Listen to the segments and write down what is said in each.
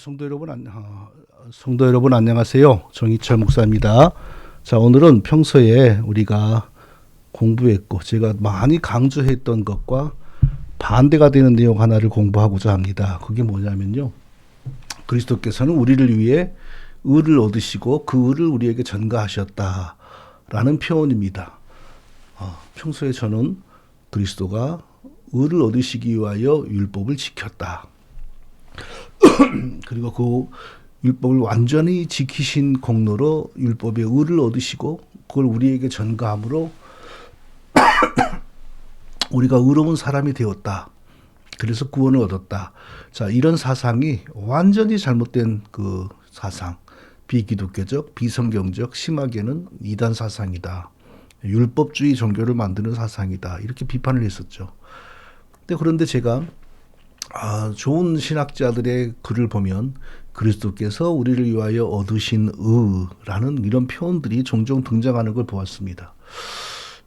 성도 여러분 안녕하세요. 정희철 목사입니다. 자, 오늘은 평소에 우리가 공부했고 제가 많이 강조했던 것과 반대가 되는 내용 하나를 공부하고자 합니다. 그게 뭐냐면요. 그리스도께서는 우리를 위해 의를 얻으시고 그 의를 우리에게 전가하셨다라는 표현입니다. 평소에 저는 그리스도가 의를 얻으시기 위하여 율법을 지켰다. 그리고 그 율법을 완전히 지키신 공로로 율법의 의를 얻으시고 그걸 우리에게 전가함으로 우리가 의로운 사람이 되었다. 그래서 구원을 얻었다. 자, 이런 사상이 완전히 잘못된 그 사상, 비기독교적, 비성경적, 심하게는 이단 사상이다. 율법주의 종교를 만드는 사상이다. 이렇게 비판을 했었죠. 그런데 제가 좋은 신학자들의 글을 보면 그리스도께서 우리를 위하여 얻으신 의라는 이런 표현들이 종종 등장하는 걸 보았습니다.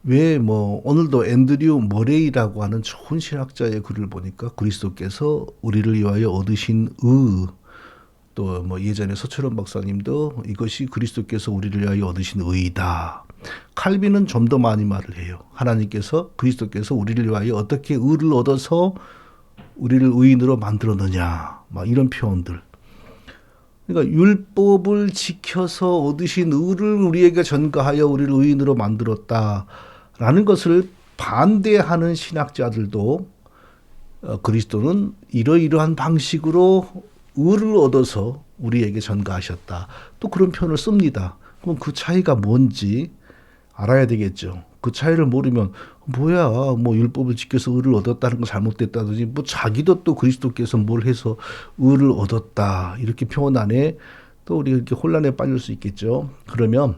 왜 오늘도 앤드류 머레이라고 하는 좋은 신학자의 글을 보니까 그리스도께서 우리를 위하여 얻으신 의, 또 예전에 서철원 박사님도 이것이 그리스도께서 우리를 위하여 얻으신 의이다. 칼빈은 좀 더 많이 말을 해요. 하나님께서 그리스도께서 우리를 위하여 어떻게 의를 얻어서 우리를 의인으로 만들었느냐, 이런 표현들. 그러니까 율법을 지켜서 얻으신 의를 우리에게 전가하여 우리를 의인으로 만들었다라는 것을 반대하는 신학자들도 그리스도는 이러이러한 방식으로 의를 얻어서 우리에게 전가하셨다. 또 그런 표현을 씁니다. 그럼 그 차이가 뭔지 알아야 되겠죠. 그 차이를 모르면 율법을 지켜서 의를 얻었다는 건 잘못됐다든지 자기도 또 그리스도께서 뭘 해서 의를 얻었다 이렇게 표현 안에 또 우리가 이렇게 혼란에 빠질 수 있겠죠. 그러면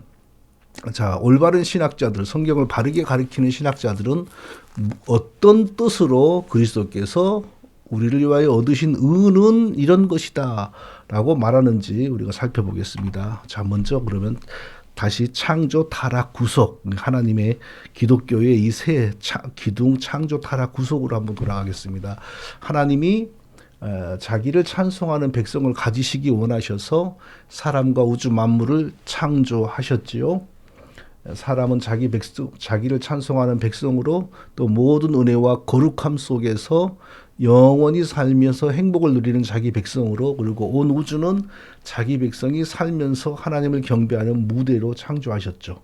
자, 올바른 신학자들, 성경을 바르게 가리키는 신학자들은 어떤 뜻으로 그리스도께서 우리를 위하여 얻으신 의는 이런 것이다 라고 말하는지 우리가 살펴보겠습니다. 자, 먼저 그러면 다시 창조, 타락, 구속, 하나님의 기독교의 이 세 기둥 창조, 타락, 구속으로 한번 돌아가겠습니다. 하나님이 자기를 찬송하는 백성을 가지시기 원하셔서 사람과 우주 만물을 창조하셨지요. 사람은 자기를 찬송하는 백성으로 또 모든 은혜와 거룩함 속에서 영원히 살면서 행복을 누리는 자기 백성으로, 그리고 온 우주는 자기 백성이 살면서 하나님을 경배하는 무대로 창조하셨죠.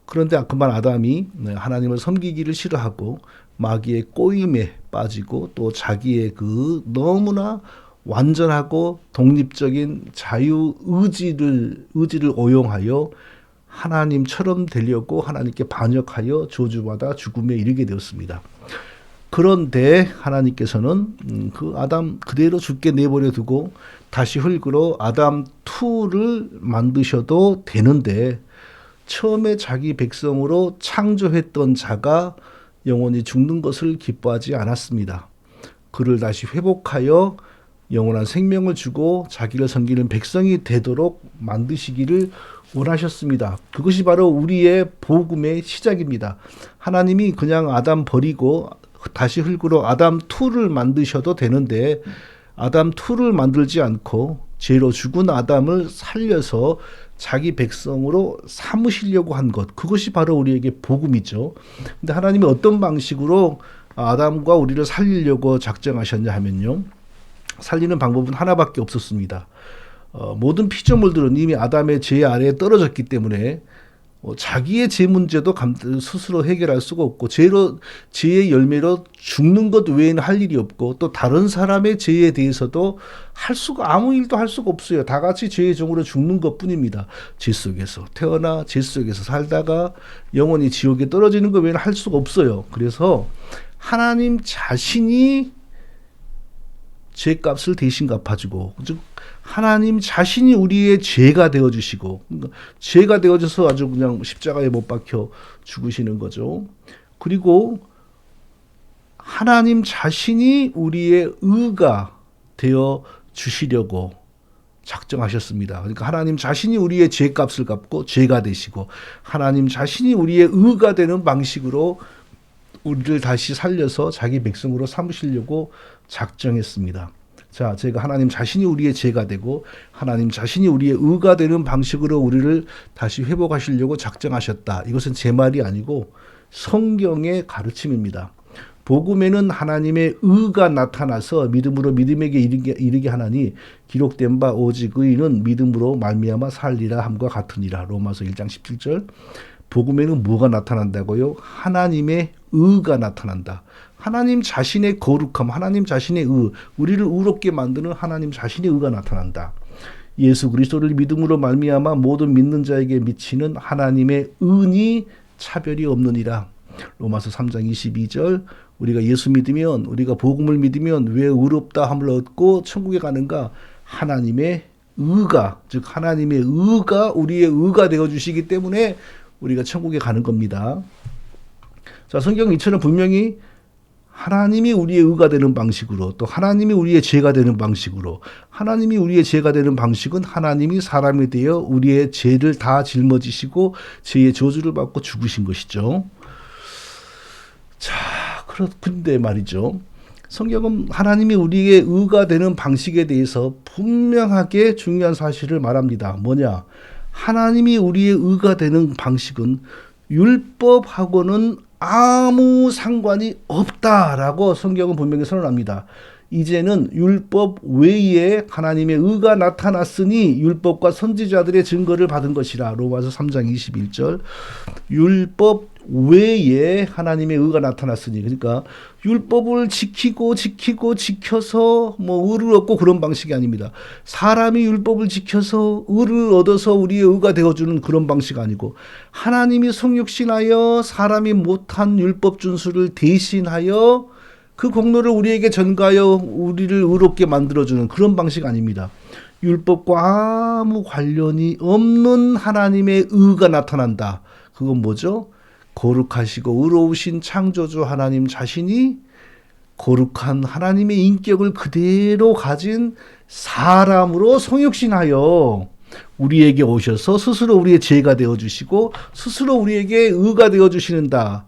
그런데 그만 아담이 하나님을 섬기기를 싫어하고 마귀의 꼬임에 빠지고 또 자기의 그 너무나 완전하고 독립적인 자유 의지를 오용하여 하나님처럼 되려고 하나님께 반역하여 저주받아 죽음에 이르게 되었습니다. 그런데 하나님께서는 그 아담 그대로 죽게 내버려 두고 다시 흙으로 아담 2를 만드셔도 되는데 처음에 자기 백성으로 창조했던 자가 영원히 죽는 것을 기뻐하지 않았습니다. 그를 다시 회복하여 영원한 생명을 주고 자기를 섬기는 백성이 되도록 만드시기를 원하셨습니다. 그것이 바로 우리의 복음의 시작입니다. 하나님이 그냥 아담 버리고 다시 흙으로 아담 2를 만드셔도 되는데 아담 2를 만들지 않고 죄로 죽은 아담을 살려서 자기 백성으로 삼으시려고 한 것, 그것이 바로 우리에게 복음이죠. 근데 하나님이 어떤 방식으로 아담과 우리를 살리려고 작정하셨냐 하면요, 살리는 방법은 하나밖에 없었습니다. 모든 피조물들은 이미 아담의 죄 아래에 떨어졌기 때문에 자기의 죄 문제도 스스로 해결할 수가 없고 죄의 열매로 죽는 것 외에는 할 일이 없고 또 다른 사람의 죄에 대해서도 아무 일도 할 수가 없어요. 다 같이 죄의 종으로 죽는 것뿐입니다. 죄 속에서 태어나 죄 속에서 살다가 영원히 지옥에 떨어지는 것 외에는 할 수가 없어요. 그래서 하나님 자신이 죄값을 대신 갚아주고, 즉 하나님 자신이 우리의 죄가 되어주시고, 죄가 되어져서 아주 그냥 십자가에 못 박혀 죽으시는 거죠. 그리고 하나님 자신이 우리의 의가 되어 주시려고 작정하셨습니다. 그러니까 하나님 자신이 우리의 죄값을 갚고 죄가 되시고 하나님 자신이 우리의 의가 되는 방식으로 우리를 다시 살려서 자기 백성으로 삼으시려고 작정했습니다. 자, 제가 하나님 자신이 우리의 죄가 되고 하나님 자신이 우리의 의가 되는 방식으로 우리를 다시 회복하시려고 작정하셨다. 이것은 제 말이 아니고 성경의 가르침입니다. 복음에는 하나님의 의가 나타나서 믿음으로 믿음에게 이르게 하나니 기록된 바 오직 의인은 믿음으로 말미암아 살리라 함과 같으니라. 로마서 1장 17절. 복음에는 뭐가 나타난다고요? 하나님의 의가 나타난다. 하나님 자신의 거룩함, 하나님 자신의 의, 우리를 의롭게 만드는 하나님 자신의 의가 나타난다. 예수 그리스도를 믿음으로 말미암아 모든 믿는 자에게 미치는 하나님의 은이 차별이 없느니라. 로마서 3장 22절. 우리가 예수 믿으면, 우리가 복음을 믿으면 왜 의롭다 함을 얻고 천국에 가는가? 하나님의 의가, 즉 하나님의 의가 우리의 의가 되어 주시기 때문에 우리가 천국에 가는 겁니다. 자, 성경 이처럼 분명히 하나님이 우리의 의가 되는 방식으로, 또 하나님이 우리의 죄가 되는 방식으로, 하나님이 우리의 죄가 되는 방식은 하나님이 사람이 되어 우리의 죄를 다 짊어지시고 죄의 저주를 받고 죽으신 것이죠. 자, 그런데 말이죠. 성경은 하나님이 우리의 의가 되는 방식에 대해서 분명하게 중요한 사실을 말합니다. 뭐냐? 하나님이 우리의 의가 되는 방식은 율법하고는 아무 상관이 없다라고 성경은 분명히 선언합니다. 이제는 율법 외에 하나님의 의가 나타났으니 율법과 선지자들의 증거를 받은 것이라. 로마서 3장 21절. 율법 외에 하나님의 의가 나타났으니, 그러니까 율법을 지켜서 뭐 의를 얻고 그런 방식이 아닙니다. 사람이 율법을 지켜서 의를 얻어서 우리의 의가 되어주는 그런 방식 아니고, 하나님이 성육신하여 사람이 못한 율법 준수를 대신하여 그 공로를 우리에게 전가하여 우리를 의롭게 만들어주는 그런 방식 아닙니다. 율법과 아무 관련이 없는 하나님의 의가 나타난다. 그건 뭐죠? 거룩하시고 의로우신 창조주 하나님 자신이 거룩한 하나님의 인격을 그대로 가진 사람으로 성육신하여 우리에게 오셔서 스스로 우리의 죄가 되어주시고 스스로 우리에게 의가 되어주시는다.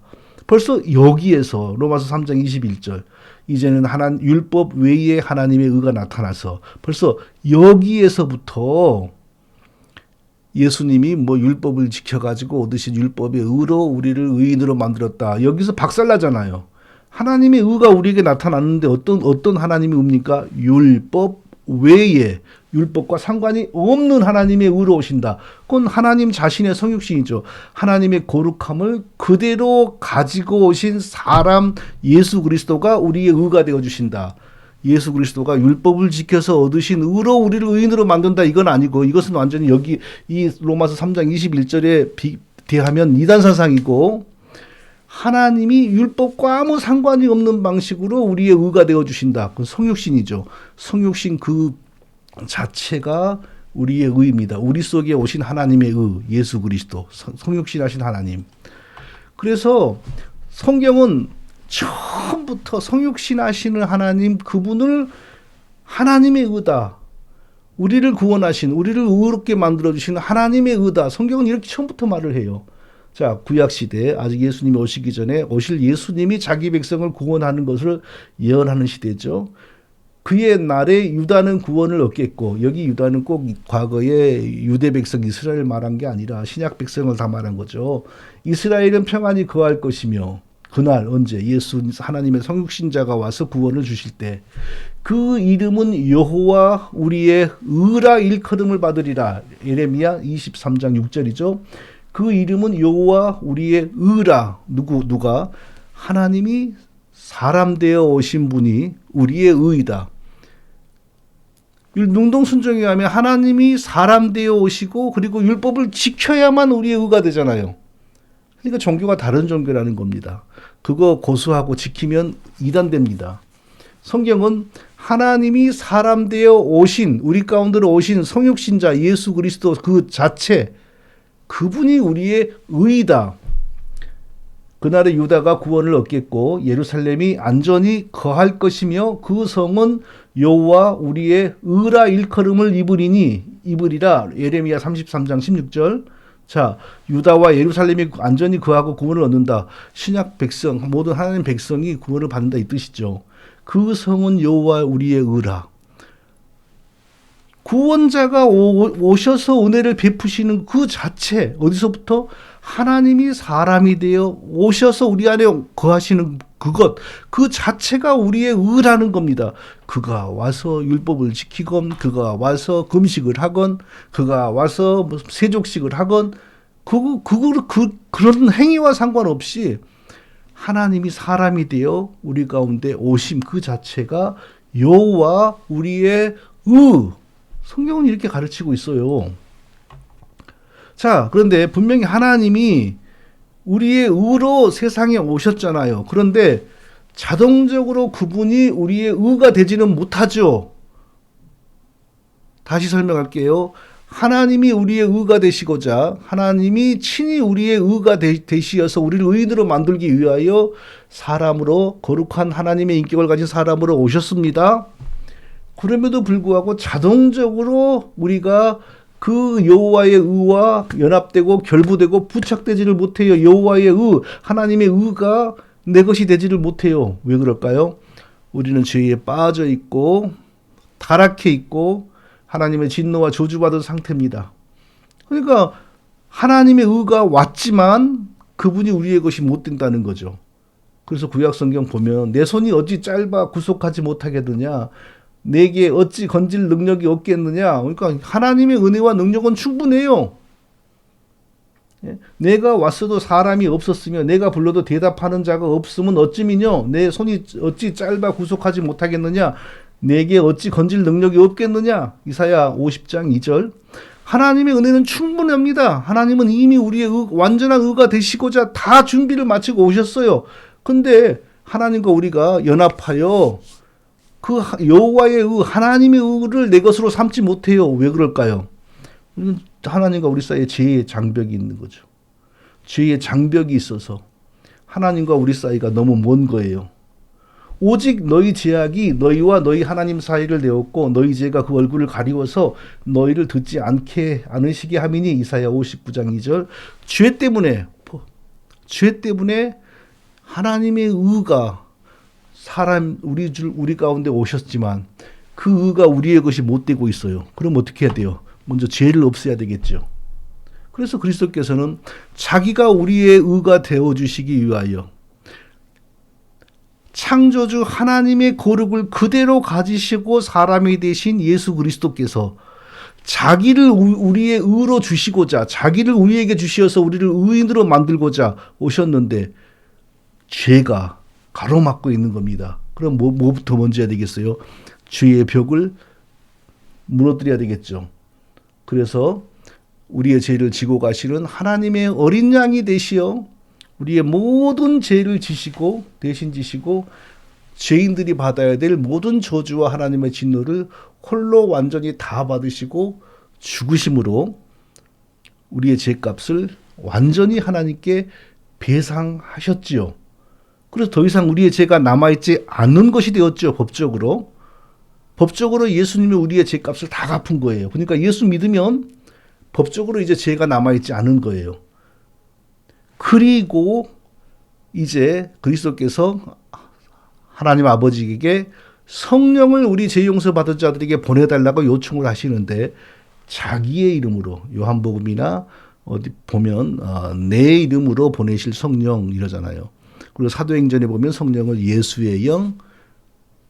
벌써 여기에서 로마서 3장 21절 이제는 율법 외에 하나님의 의가 나타나서 벌써 여기에서부터 예수님이 뭐 율법을 지켜가지고 얻으신 율법의 의로 우리를 의인으로 만들었다. 여기서 박살나잖아요. 하나님의 의가 우리에게 나타났는데 어떤 하나님의 의입니까? 율법 외에 율법과 상관이 없는 하나님의 의로 오신다. 그건 하나님 자신의 성육신이죠. 하나님의 거룩함을 그대로 가지고 오신 사람 예수 그리스도가 우리의 의가 되어주신다. 예수 그리스도가 율법을 지켜서 얻으신 의로 우리를 의인으로 만든다. 이건 아니고, 이것은 완전히 여기 이 로마서 3장 21절에 비하면 이단 사상이고, 하나님이 율법과 아무 상관이 없는 방식으로 우리의 의가 되어주신다. 그건 성육신이죠. 성육신 그 자체가 우리의 의입니다. 우리 속에 오신 하나님의 의, 예수 그리스도, 성육신하신 하나님. 그래서 성경은 처음부터 성육신하시는 하나님, 그분을 하나님의 의다, 우리를 구원하신, 우리를 의롭게 만들어주시는 하나님의 의다, 성경은 이렇게 처음부터 말을 해요. 자, 구약시대, 아직 예수님이 오시기 전에 오실 예수님이 자기 백성을 구원하는 것을 예언하는 시대죠. 그의 날에 유다는 구원을 얻겠고, 여기 유다는 꼭 과거에 유대 백성 이스라엘 말한 게 아니라 신약 백성을 다 말한 거죠. 이스라엘은 평안히 거할 것이며, 그날 언제 예수 하나님의 성육신자가 와서 구원을 주실 때 그 이름은 여호와 우리의 의라 일컬음을 받으리라. 예레미야 23장 6절이죠. 그 이름은 여호와 우리의 의라. 누가? 하나님이 사람 되어 오신 분이 우리의 의이다. 능동순종에 하면 하나님이 사람 되어 오시고 그리고 율법을 지켜야만 우리의 의가 되잖아요. 그러니까 종교가 다른 종교라는 겁니다. 그거 고수하고 지키면 이단됩니다. 성경은 하나님이 사람 되어 오신, 우리 가운데로 오신 성육신자 예수 그리스도 그 자체, 그분이 우리의 의이다. 그날에 유다가 구원을 얻겠고 예루살렘이 안전히 거할 것이며 그 성은 여호와 우리의 의라 일컬음을 입으리라. 예레미야 33장 16절. 자, 유다와 예루살렘이 안전히 거하고 구원을 얻는다. 신약 백성, 모든 하나님 백성이 구원을 받는다 이 뜻이죠. 그 성은 여호와 우리의 의라. 구원자가 오셔서 은혜를 베푸시는 그 자체, 어디서부터? 하나님이 사람이 되어 오셔서 우리 안에 거하시는 그것, 그 자체가 우리의 의라는 겁니다. 그가 와서 율법을 지키건, 그가 와서 금식을 하건, 그가 와서 세족식을 하건, 그런 행위와 상관없이 하나님이 사람이 되어 우리 가운데 오심 그 자체가 여호와 우리의 의. 성경은 이렇게 가르치고 있어요. 자, 그런데 분명히 하나님이 우리의 의로 세상에 오셨잖아요. 그런데 자동적으로 그분이 우리의 의가 되지는 못하죠. 다시 설명할게요. 하나님이 우리의 의가 되시고자 하나님이 친히 우리의 의가 되시어서 우리를 의인으로 만들기 위하여 사람으로 거룩한 하나님의 인격을 가진 사람으로 오셨습니다. 그럼에도 불구하고 자동적으로 우리가 그 여호와의 의와 연합되고 결부되고 부착되지를 못해요. 여호와의 의, 하나님의 의가 내 것이 되지를 못해요. 왜 그럴까요? 우리는 죄에 빠져 있고 타락해 있고 하나님의 진노와 저주받은 상태입니다. 그러니까 하나님의 의가 왔지만 그분이 우리의 것이 못 된다는 거죠. 그래서 구약성경 보면 내 손이 어찌 짧아 구속하지 못하겠느냐, 내게 어찌 건질 능력이 없겠느냐. 그러니까 하나님의 은혜와 능력은 충분해요. 내가 왔어도 사람이 없었으며 내가 불러도 대답하는 자가 없으면 어찌미뇨. 내 손이 어찌 짧아 구속하지 못하겠느냐, 내게 어찌 건질 능력이 없겠느냐. 이사야 50장 2절. 하나님의 은혜는 충분합니다. 하나님은 이미 우리의 완전한 의가 되시고자 다 준비를 마치고 오셨어요. 근데 하나님과 우리가 연합하여 그 여호와의 의, 하나님의 의를 내 것으로 삼지 못해요. 왜 그럴까요? 하나님과 우리 사이에 죄의 장벽이 있는 거죠. 죄의 장벽이 있어서 하나님과 우리 사이가 너무 먼 거예요. 오직 너희 죄악이 너희와 너희 하나님 사이를 내었고 너희 죄가 그 얼굴을 가리워서 너희를 듣지 않으시게 함이니. 이사야 59장 2절. 죄 때문에 하나님의 의가 우리 가운데 오셨지만 그 의가 우리의 것이 못 되고 있어요. 그럼 어떻게 해야 돼요? 먼저 죄를 없애야 되겠죠. 그래서 그리스도께서는 자기가 우리의 의가 되어주시기 위하여 창조주 하나님의 거룩을 그대로 가지시고 사람이 되신 예수 그리스도께서 자기를 우리의 의로 주시고자, 자기를 우리에게 주시어서 우리를 의인으로 만들고자 오셨는데 죄가 가로막고 있는 겁니다. 그럼 뭐부터 먼저 해야 되겠어요? 죄의 벽을 무너뜨려야 되겠죠. 그래서 우리의 죄를 지고 가시는 하나님의 어린 양이 되시어 우리의 모든 죄를 지시고 대신 지시고 죄인들이 받아야 될 모든 저주와 하나님의 진노를 홀로 완전히 다 받으시고 죽으심으로 우리의 죄값을 완전히 하나님께 배상하셨지요. 그래서 더 이상 우리의 죄가 남아있지 않는 것이 되었죠. 법적으로 예수님이 우리의 죄값을 다 갚은 거예요. 그러니까 예수 믿으면 법적으로 이제 죄가 남아있지 않은 거예요. 그리고 이제 그리스도께서 하나님 아버지에게 성령을 우리 죄 용서 받은 자들에게 보내달라고 요청을 하시는데 자기의 이름으로, 요한복음이나 어디 보면 내 이름으로 보내실 성령 이러잖아요. 그리고 사도행전에 보면 성령을 예수의 영,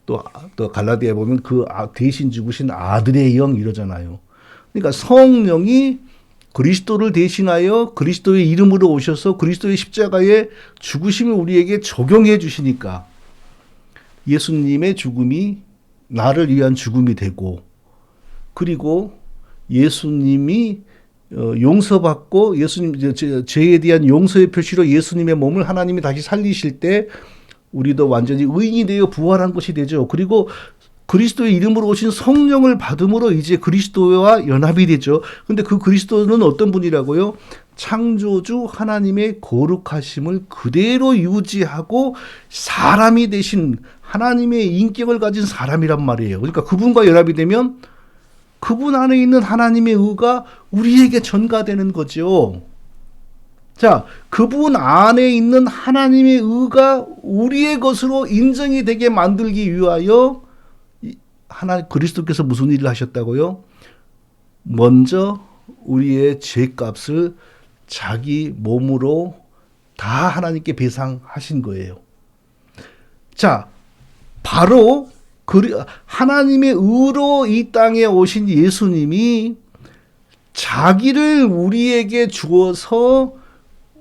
또 갈라디아에 보면 그 대신 죽으신 아들의 영 이러잖아요. 그러니까 성령이 그리스도를 대신하여 그리스도의 이름으로 오셔서 그리스도의 십자가의 죽으심을 우리에게 적용해 주시니까 예수님의 죽음이 나를 위한 죽음이 되고, 그리고 예수님이 용서받고 예수님 죄에 대한 용서의 표시로 예수님의 몸을 하나님이 다시 살리실 때 우리도 완전히 의인이 되어 부활한 것이 되죠. 그리고 그리스도의 이름으로 오신 성령을 받음으로 이제 그리스도와 연합이 되죠. 근데 그 그리스도는 어떤 분이라고요? 창조주 하나님의 거룩하심을 그대로 유지하고 사람이 되신 하나님의 인격을 가진 사람이란 말이에요. 그러니까 그분과 연합이 되면 그분 안에 있는 하나님의 의가 우리에게 전가되는 거죠. 자, 그분 안에 있는 하나님의 의가 우리의 것으로 인정이 되게 만들기 위하여 그리스도께서 무슨 일을 하셨다고요? 먼저 우리의 죄값을 자기 몸으로 다 하나님께 배상하신 거예요. 자, 바로 하나님의 의로 이 땅에 오신 예수님이 자기를 우리에게 주어서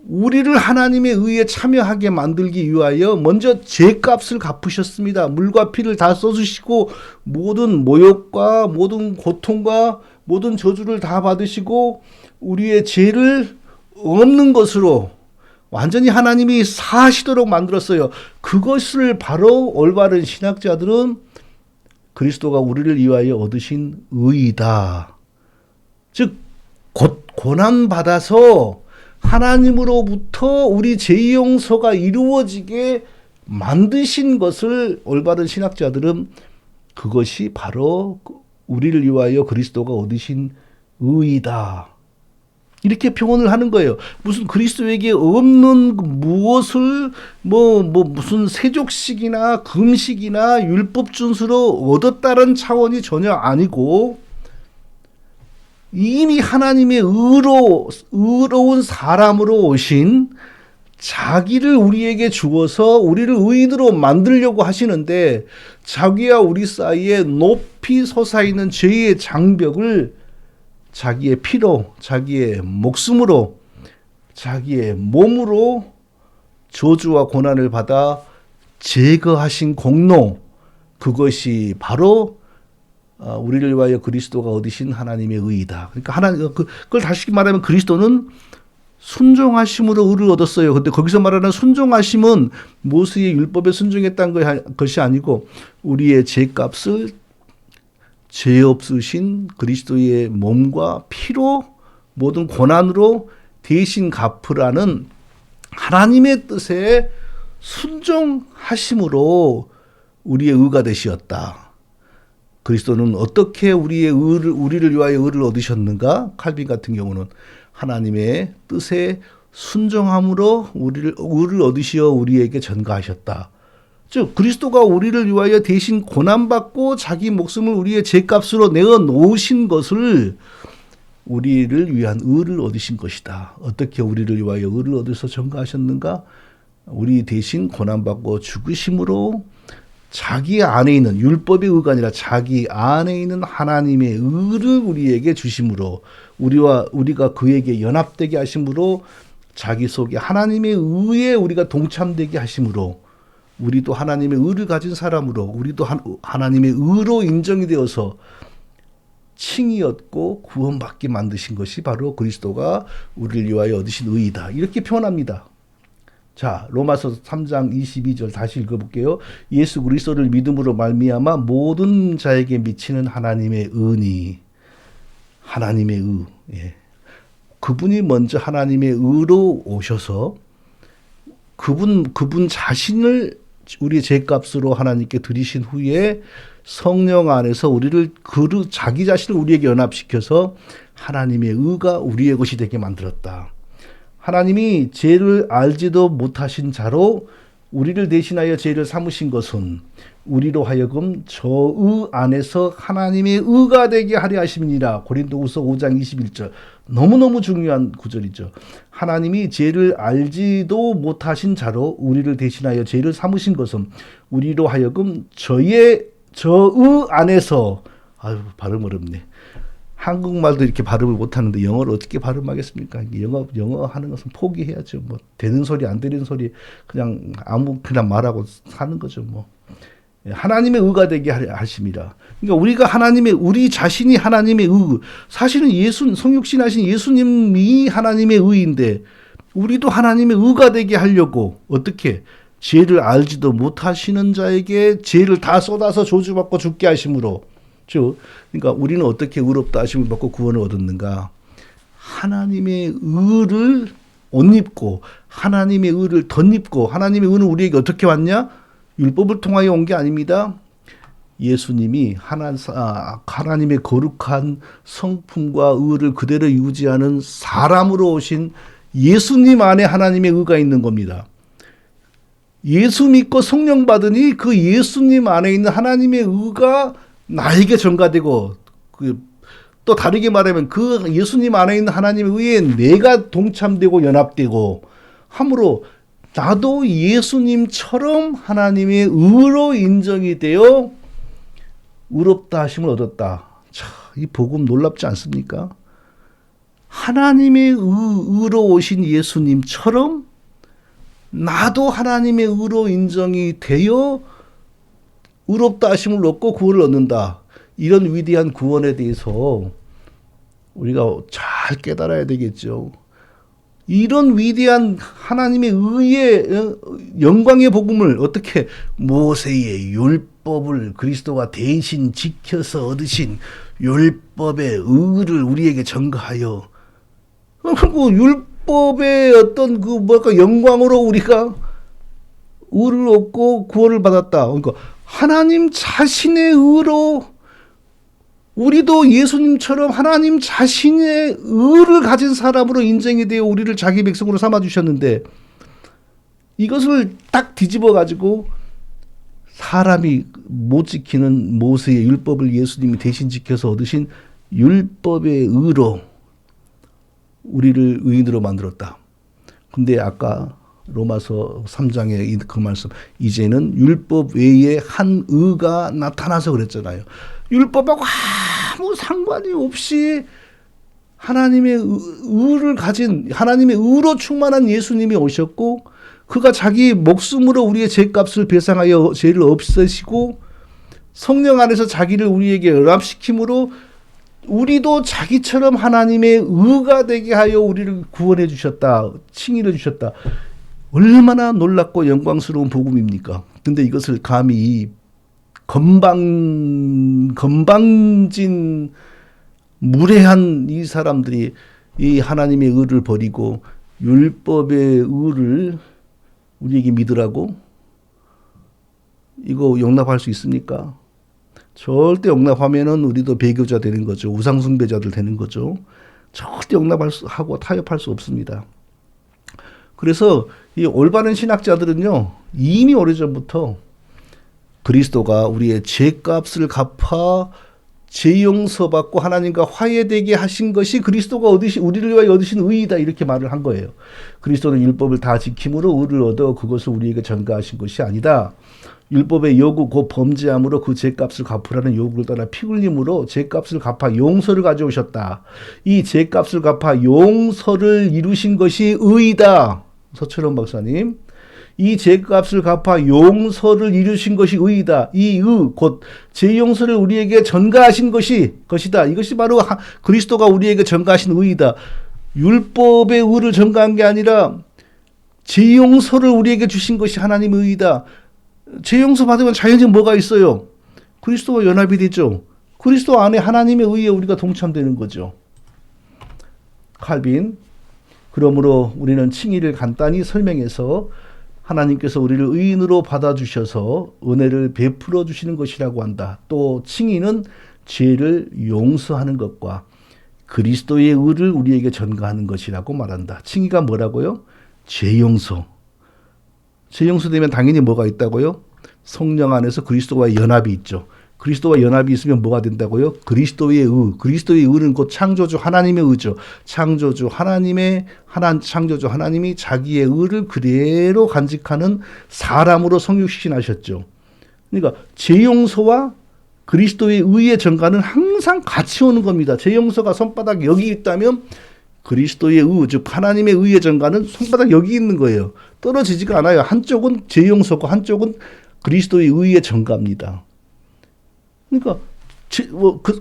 우리를 하나님의 의에 참여하게 만들기 위하여 먼저 죄값을 갚으셨습니다. 물과 피를 다 써주시고 모든 모욕과 모든 고통과 모든 저주를 다 받으시고 우리의 죄를 없는 것으로 완전히 하나님이 사하시도록 만들었어요. 그것을 바로 올바른 신학자들은 그리스도가 우리를 위하여 얻으신 의이다. 즉 고난받아서 하나님으로부터 우리 죄 용서가 이루어지게 만드신 것을 올바른 신학자들은 그것이 바로 우리를 위하여 그리스도가 얻으신 의이다. 이렇게 표현을 하는 거예요. 무슨 그리스도에게 없는 무엇을 무슨 세족식이나 금식이나 율법 준수로 얻었다는 차원이 전혀 아니고 이미 하나님의 의로운 사람으로 오신 자기를 우리에게 주어서 우리를 의인으로 만들려고 하시는데 자기와 우리 사이에 높이 솟아있는 죄의 장벽을 자기의 피로, 자기의 목숨으로, 자기의 몸으로 저주와 고난을 받아 제거하신 공로, 그것이 바로 우리를 위하여 그리스도가 얻으신 하나님의 의이다. 그러니까 그걸 다시 말하면 그리스도는 순종하심으로 의를 얻었어요. 근데 거기서 말하는 순종하심은 모세의 율법에 순종했다는 것이 아니고 우리의 죄값을 죄 없으신 그리스도의 몸과 피로 모든 고난으로 대신 갚으라는 하나님의 뜻에 순종하심으로 우리의 의가 되시었다. 그리스도는 어떻게 우리를 위하여 의를 얻으셨는가? 칼빈 같은 경우는 하나님의 뜻에 순종함으로 의를 얻으시어 우리에게 전가하셨다. 즉 그리스도가 우리를 위하여 대신 고난받고 자기 목숨을 우리의 죄값으로 내어 놓으신 것을 우리를 위한 의를 얻으신 것이다. 어떻게 우리를 위하여 의를 얻어서 전가하셨는가? 우리 대신 고난받고 죽으심으로 자기 안에 있는 율법의 의가 아니라 자기 안에 있는 하나님의 의를 우리에게 주심으로 우리가 그에게 연합되게 하심으로 자기 속에 하나님의 의에 우리가 동참되게 하심으로 우리도 하나님의 의를 가진 사람으로 우리도 하나님의 의로 인정이 되어서 칭의 얻고 구원받게 만드신 것이 바로 그리스도가 우리를 위하여 얻으신 의이다. 이렇게 표현합니다. 자, 로마서 3장 22절 다시 읽어볼게요. 예수 그리스도를 믿음으로 말미암아 모든 자에게 미치는 하나님의 은이 하나님의 의. 예. 그분이 먼저 하나님의 의로 오셔서 그분 자신을 우리의 죄값으로 하나님께 드리신 후에 성령 안에서 우리를 자기 자신을 우리에게 연합시켜서 하나님의 의가 우리의 것이 되게 만들었다. 하나님이 죄를 알지도 못하신 자로 우리를 대신하여 죄를 삼으신 것은 우리로 하여금 저 의 안에서 하나님의 의가 되게 하려 하심이니라. 고린도후서 5장 21절. 너무너무 중요한 구절이죠. 하나님이 죄를 알지도 못하신 자로 우리를 대신하여 죄를 삼으신 것은 우리로 하여금 저 의 안에서 발음 어렵네. 한국말도 이렇게 발음을 못하는데 영어를 어떻게 발음하겠습니까? 영어 하는 것은 포기해야죠. 되는 소리 안 되는 소리 그냥 말하고 사는 거죠. 하나님의 의가 되게 하심이라. 그러니까 우리 자신이 하나님의 의, 사실은 성육신하신 예수님이 하나님의 의인데 우리도 하나님의 의가 되게 하려고 어떻게 죄를 알지도 못하시는 자에게 죄를 다 쏟아서 저주받고 죽게 하심으로. 그러니까 우리는 어떻게 의롭다 하심을 받고 구원을 얻었는가? 하나님의 의를 옷 입고 하나님의 의를 덧입고 하나님의 의는 우리에게 어떻게 왔냐? 율법을 통하여 온 게 아닙니다. 예수님이 하나님의 거룩한 성품과 의를 그대로 유지하는 사람으로 오신 예수님 안에 하나님의 의가 있는 겁니다. 예수 믿고 성령 받으니 그 예수님 안에 있는 하나님의 의가 나에게 전가되고 또 다르게 말하면 그 예수님 안에 있는 하나님의 의에 내가 동참되고 연합되고 함으로 나도 예수님처럼 하나님의 의로 인정이 되어 의롭다 하심을 얻었다. 자, 이 복음 놀랍지 않습니까? 하나님의 의로 오신 예수님처럼 나도 하나님의 의로 인정이 되어 의롭다 하심을 얻고 구원을 얻는다. 이런 위대한 구원에 대해서 우리가 잘 깨달아야 되겠죠. 이런 위대한 하나님의 의의 영광의 복음을 어떻게 모세의 율법을 그리스도가 대신 지켜서 얻으신 율법의 의를 우리에게 전가하여 그 율법의 어떤 그 뭐랄까 영광으로 우리가 의를 얻고 구원을 받았다. 그러니까 하나님 자신의 의로 우리도 예수님처럼 하나님 자신의 의를 가진 사람으로 인정이 되어 우리를 자기 백성으로 삼아주셨는데 이것을 딱 뒤집어 가지고 사람이 못 지키는 모세의 율법을 예수님이 대신 지켜서 얻으신 율법의 의로 우리를 의인으로 만들었다. 근데 아까 로마서 3장의 그 말씀, 이제는 율법 외에 한 의가 나타나서 그랬잖아요. 율법하고 아무 상관이 없이 하나님의 의를 가진 하나님의 의로 충만한 예수님이 오셨고 그가 자기 목숨으로 우리의 죄값을 배상하여 죄를 없애시고 성령 안에서 자기를 우리에게 연합시킴으로 우리도 자기처럼 하나님의 의가 되게 하여 우리를 구원해 주셨다. 칭의해 주셨다. 얼마나 놀랍고 영광스러운 복음입니까? 근데 이것을 감히 건방진 무례한 이 사람들이 이 하나님의 의를 버리고 율법의 의를 우리에게 믿으라고? 이거 용납할 수 있습니까? 절대 용납하면은 우리도 배교자 되는 거죠. 우상숭배자들 되는 거죠. 절대 용납하고 타협할 수 없습니다. 그래서 이 올바른 신학자들은요, 이미 오래전부터 그리스도가 우리의 죄값을 갚아 죄 용서받고 하나님과 화해되게 하신 것이 그리스도가 우리를 위하여 얻으신 의이다 이렇게 말을 한 거예요. 그리스도는 율법을 다 지킴으로 의를 얻어 그것을 우리에게 전가하신 것이 아니다. 율법의 요구 곧 범죄함으로 그 죄값을 갚으라는 요구를 따라 피 흘림으로 죄값을 갚아 용서를 가져오셨다. 이 죄값을 갚아 용서를 이루신 것이 의이다. 서철원 박사님, 이 죄값을 갚아 용서를 이루신 것이 의이다. 이 의, 곧 죄 용서를 우리에게 전가하신 것이다. 이것이 바로 그리스도가 우리에게 전가하신 의이다. 율법의 의를 전가한 게 아니라 죄 용서를 우리에게 주신 것이 하나님의 의이다. 죄 용서 받으면 자연적으로 뭐가 있어요? 그리스도와 연합이 되죠. 그리스도 안에 하나님의 의에 우리가 동참되는 거죠. 칼빈, 그러므로 우리는 칭의를 간단히 설명해서 하나님께서 우리를 의인으로 받아주셔서 은혜를 베풀어 주시는 것이라고 한다. 또 칭의는 죄를 용서하는 것과 그리스도의 의를 우리에게 전가하는 것이라고 말한다. 칭의가 뭐라고요? 죄 용서. 죄 용서되면 당연히 뭐가 있다고요? 성령 안에서 그리스도와 연합이 있죠. 그리스도와 연합이 있으면 뭐가 된다고요? 그리스도의 의. 그리스도의 의는 곧 창조주 하나님의 의죠. 창조주 하나님이 자기의 의를 그대로 간직하는 사람으로 성육신하셨죠. 그러니까 죄 용서와 그리스도의 의의 전가는 항상 같이 오는 겁니다. 죄 용서가 손바닥 여기 있다면 그리스도의 의, 즉 하나님의 의의 전가는 손바닥 여기 있는 거예요. 떨어지지가 않아요. 한쪽은 죄 용서고 한쪽은 그리스도의 의의 전가입니다. 그러니까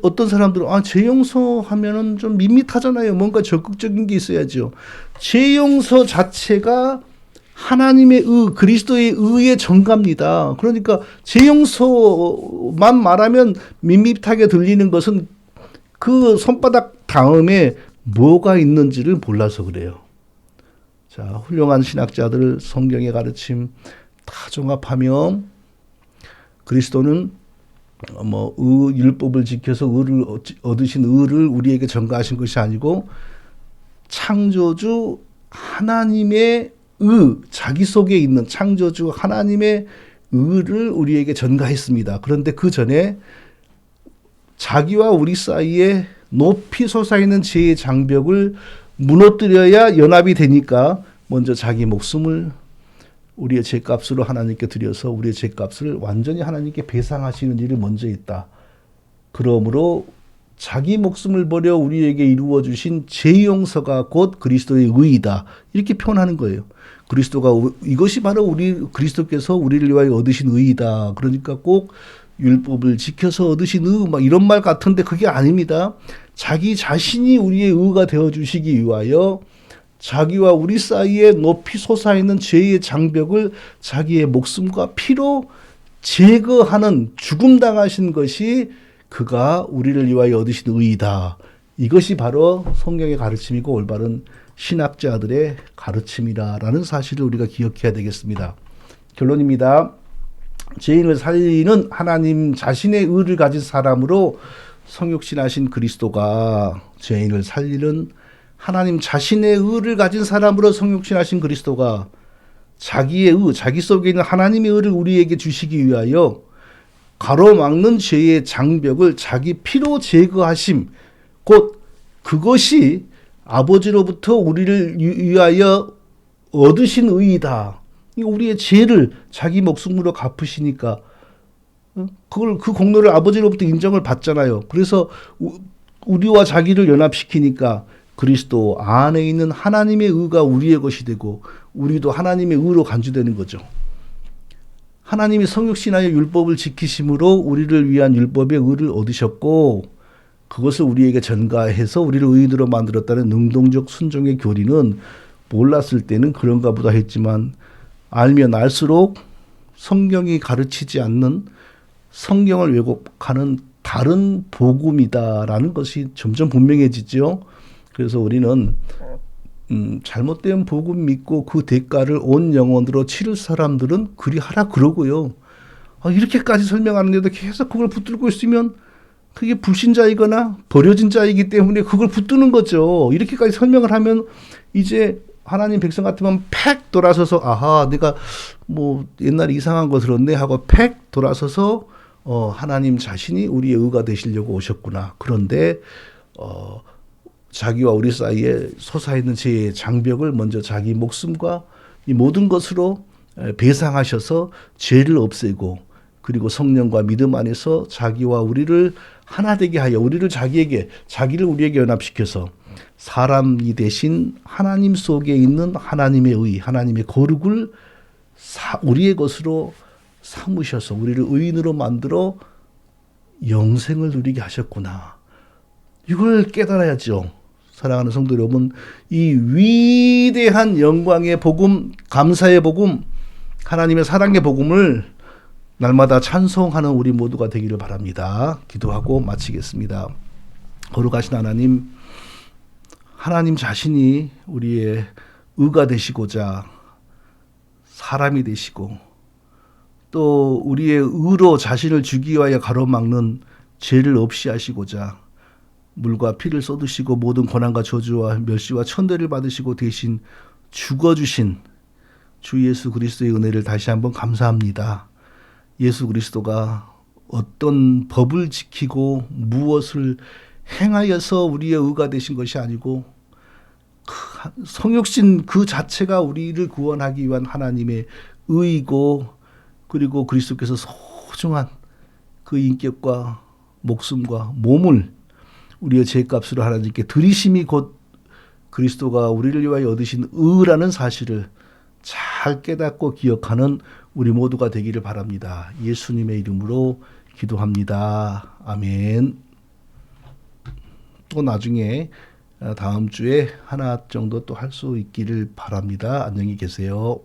어떤 사람들은 죄 용서하면은 좀 밋밋하잖아요. 뭔가 적극적인 게 있어야죠. 죄 용서 자체가 하나님의 의, 그리스도의 의의 전가입니다. 그러니까 죄 용서만 말하면 밋밋하게 들리는 것은 그 손바닥 다음에 뭐가 있는지를 몰라서 그래요. 자, 훌륭한 신학자들 성경의 가르침 다 종합하면 그리스도는 율법을 지켜서 의를 얻으신 의를 우리에게 전가하신 것이 아니고 창조주 하나님의 의, 자기 속에 있는 창조주 하나님의 의를 우리에게 전가했습니다. 그런데 그 전에 자기와 우리 사이에 높이 솟아있는 죄의 장벽을 무너뜨려야 연합이 되니까 먼저 자기 목숨을 우리의 죄값으로 하나님께 드려서 우리의 죄값을 완전히 하나님께 배상하시는 일을 먼저 했다. 그러므로 자기 목숨을 버려 우리에게 이루어 주신 죄 용서가 곧 그리스도의 의이다. 이렇게 표현하는 거예요. 그리스도가 이것이 바로 그리스도께서 우리를 위하여 얻으신 의이다. 그러니까 꼭 율법을 지켜서 얻으신 의, 막 이런 말 같은데 그게 아닙니다. 자기 자신이 우리의 의가 되어 주시기 위하여 자기와 우리 사이에 높이 솟아있는 죄의 장벽을 자기의 목숨과 피로 제거하는 죽음당하신 것이 그가 우리를 위하여 얻으신 의이다. 이것이 바로 성경의 가르침이고 올바른 신학자들의 가르침이라는 사실을 우리가 기억해야 되겠습니다. 결론입니다. 죄인을 살리는 하나님 자신의 의를 가진 사람으로 성육신하신 그리스도가 죄인을 살리는 하나님 자신의 의를 가진 사람으로 성육신하신 그리스도가 자기의 의, 자기 속에 있는 하나님의 의를 우리에게 주시기 위하여 가로막는 죄의 장벽을 자기 피로 제거하심, 곧 그것이 아버지로부터 우리를 위하여 얻으신 의이다. 우리의 죄를 자기 목숨으로 갚으시니까 그 공로를 아버지로부터 인정을 받잖아요. 그래서 우리와 자기를 연합시키니까 그리스도 안에 있는 하나님의 의가 우리의 것이 되고 우리도 하나님의 의로 간주되는 거죠. 하나님이 성육신하여 율법을 지키심으로 우리를 위한 율법의 의를 얻으셨고 그것을 우리에게 전가해서 우리를 의인으로 만들었다는 능동적 순종의 교리는 몰랐을 때는 그런가 보다 했지만 알면 알수록 성경이 가르치지 않는 성경을 왜곡하는 다른 복음이다라는 것이 점점 분명해지죠. 그래서 우리는 잘못된 복음 믿고 그 대가를 온 영혼으로 치를 사람들은 그리 하라 그러고요. 이렇게까지 설명하는데도 계속 그걸 붙들고 있으면 그게 불신자이거나 버려진 자이기 때문에 그걸 붙드는 거죠. 이렇게까지 설명을 하면 이제 하나님 백성 같으면 팩 돌아서서 아하 내가 뭐 옛날에 이상한 거 들었네 하고 팩 돌아서서 하나님 자신이 우리의 의가 되시려고 오셨구나. 그런데 자기와 우리 사이에 솟아있는 죄의 장벽을 먼저 자기 목숨과 이 모든 것으로 배상하셔서 죄를 없애고 그리고 성령과 믿음 안에서 자기와 우리를 하나 되게 하여 자기를 우리에게 연합시켜서 사람이 되신 하나님 속에 있는 하나님의 의, 하나님의 거룩을 우리의 것으로 삼으셔서 우리를 의인으로 만들어 영생을 누리게 하셨구나. 이걸 깨달아야죠. 사랑하는 성도 여러분, 이 위대한 영광의 복음, 감사의 복음, 하나님의 사랑의 복음을 날마다 찬송하는 우리 모두가 되기를 바랍니다. 기도하고 마치겠습니다. 거룩하신 하나님 자신이 우리의 의가 되시고자 사람이 되시고 또 우리의 의로 자신을 주기 위하여 가로막는 죄를 없이 하시고자 물과 피를 쏟으시고 모든 고난과 저주와 멸시와 천대를 받으시고 대신 죽어주신 주 예수 그리스도의 은혜를 다시 한번 감사합니다. 예수 그리스도가 어떤 법을 지키고 무엇을 행하여서 우리의 의가 되신 것이 아니고 성육신 그 자체가 우리를 구원하기 위한 하나님의 의이고 그리고 그리스도께서 소중한 그 인격과 목숨과 몸을 우리의 죄값으로 하나님께 드리심이 곧 그리스도가 우리를 위하여 얻으신 의라는 사실을 잘 깨닫고 기억하는 우리 모두가 되기를 바랍니다. 예수님의 이름으로 기도합니다. 아멘. 또 나중에 다음 주에 하나 정도 또 할 수 있기를 바랍니다. 안녕히 계세요.